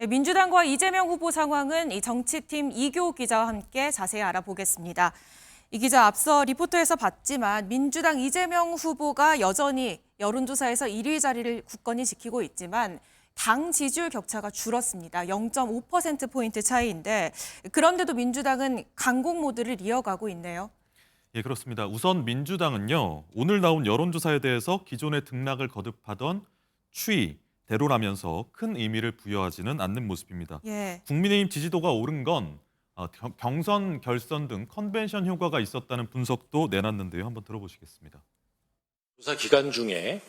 네, 민주당과 이재명 후보 상황은 이 정치팀 이교욱 기자와 함께 자세히 알아보겠습니다. 이 기자 앞서 리포터에서 봤지만 민주당 이재명 후보가 여전히 여론조사에서 1위 자리를 굳건히 지키고 있지만 당 지지율 격차가 줄었습니다. 0.5%포인트 차이인데 그런데도 민주당은 강공 모드를 이어가고 있네요. 예, 그렇습니다. 우선 민주당은요, 오늘 나온 여론조사에 대해서 기존의 등락을 거듭하던 추이대로라면서 큰 의미를 부여하지는 않는 모습입니다. 예. 국민의힘 지지도가 오른 건 경선, 결선 등 컨벤션 효과가 있었다는 분석도 내놨는데요. 한번 들어보시겠습니다. 조사 기간 중에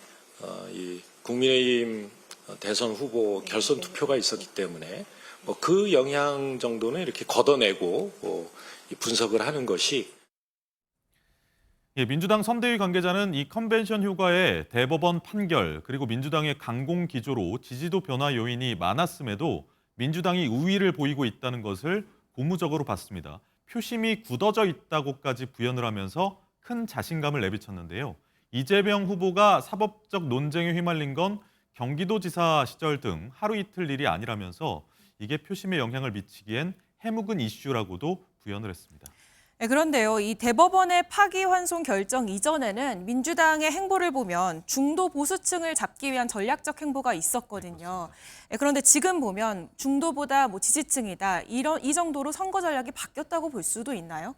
이 국민의힘 대선 후보 결선 투표가 있었기 때문에 그 영향 정도는 이렇게 걷어내고 분석을 하는 것이 예, 민주당 선대위 관계자는 이 컨벤션 효과에 대법원 판결 그리고 민주당의 강공 기조로 지지도 변화 요인이 많았음에도 민주당이 우위를 보이고 있다는 것을 고무적으로 봤습니다. 표심이 굳어져 있다고까지 부연을 하면서 큰 자신감을 내비쳤는데요. 이재명 후보가 사법적 논쟁에 휘말린 건 경기도지사 시절 등 하루 이틀 일이 아니라면서 이게 표심에 영향을 미치기엔 해묵은 이슈라고도 부연을 했습니다. 네, 그런데요, 이 대법원의 파기환송 결정 이전에는 민주당의 행보를 보면 중도 보수층을 잡기 위한 전략적 행보가 있었거든요. 네, 그런데 지금 보면 중도보다 지지층이다 이 정도로 선거 전략이 바뀌었다고 볼 수도 있나요?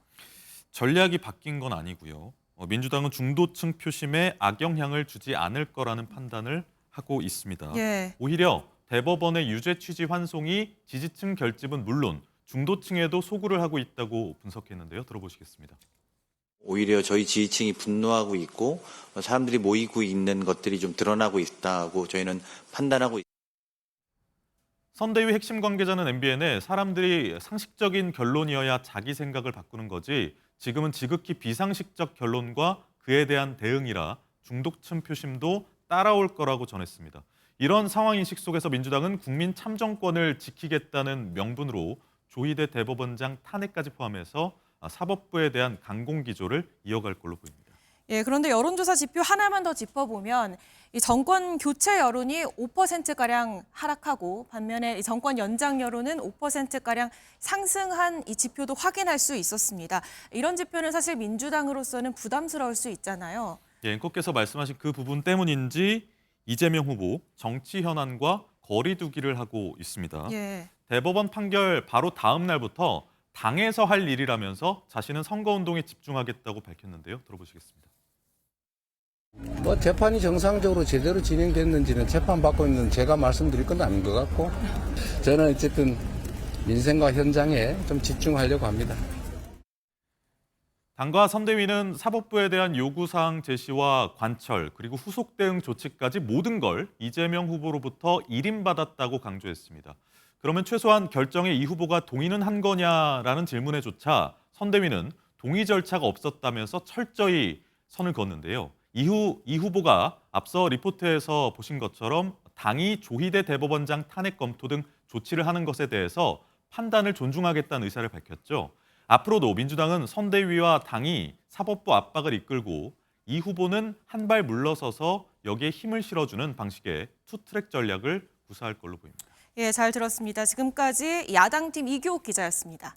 전략이 바뀐 건 아니고요. 민주당은 중도층 표심에 악영향을 주지 않을 거라는 판단을 하고 있습니다. 예. 오히려 대법원의 유죄 취지 환송이 지지층 결집은 물론 중도층에도 소구를 하고 있다고 분석했는데요. 들어보시겠습니다. 오히려 저희 지지층이 분노하고 있고 사람들이 모이고 있는 것들이 좀 드러나고 있다고 저희는 판단하고 있습니다. 선대위 핵심 관계자는 MBN에 사람들이 상식적인 결론이어야 자기 생각을 바꾸는 거지 지금은 지극히 비상식적 결론과 그에 대한 대응이라 중도층 표심도 따라올 거라고 전했습니다. 이런 상황인식 속에서 민주당은 국민 참정권을 지키겠다는 명분으로 조희대 대법원장 탄핵까지 포함해서 사법부에 대한 강공 기조를 이어갈 걸로 보입니다. 예, 그런데 여론조사 지표 하나만 더 짚어보면 이 정권 교체 여론이 5%가량 하락하고 반면에 이 정권 연장 여론은 5%가량 상승한 이 지표도 확인할 수 있었습니다. 이런 지표는 사실 민주당으로서는 부담스러울 수 있잖아요. 예, 앵커께서 말씀하신 그 부분 때문인지 이재명 후보 정치 현안과 거리 두기를 하고 있습니다. 예. 대법원 판결 바로 다음 날부터 당에서 할 일이라면서 자신은 선거운동에 집중하겠다고 밝혔는데요. 들어보시겠습니다. 재판이 정상적으로 제대로 진행됐는지는 재판받고 있는 제가 말씀드릴 건 아닌 것 같고 저는 어쨌든 민생과 현장에 좀 집중하려고 합니다. 당과 선대위는 사법부에 대한 요구사항 제시와 관철 그리고 후속 대응 조치까지 모든 걸 이재명 후보로부터 일임받았다고 강조했습니다. 그러면 최소한 결정에 이 후보가 동의는 한 거냐라는 질문에조차 선대위는 동의 절차가 없었다면서 철저히 선을 그었는데요. 이후 이 후보가 앞서 리포트에서 보신 것처럼 당이 조희대 대법원장 탄핵 검토 등 조치를 하는 것에 대해서 판단을 존중하겠다는 의사를 밝혔죠. 앞으로도 민주당은 선대위와 당이 사법부 압박을 이끌고 이 후보는 한 발 물러서서 여기에 힘을 실어주는 방식의 투트랙 전략을 구사할 걸로 보입니다. 예, 잘 들었습니다. 지금까지 야당팀 이교욱 기자였습니다.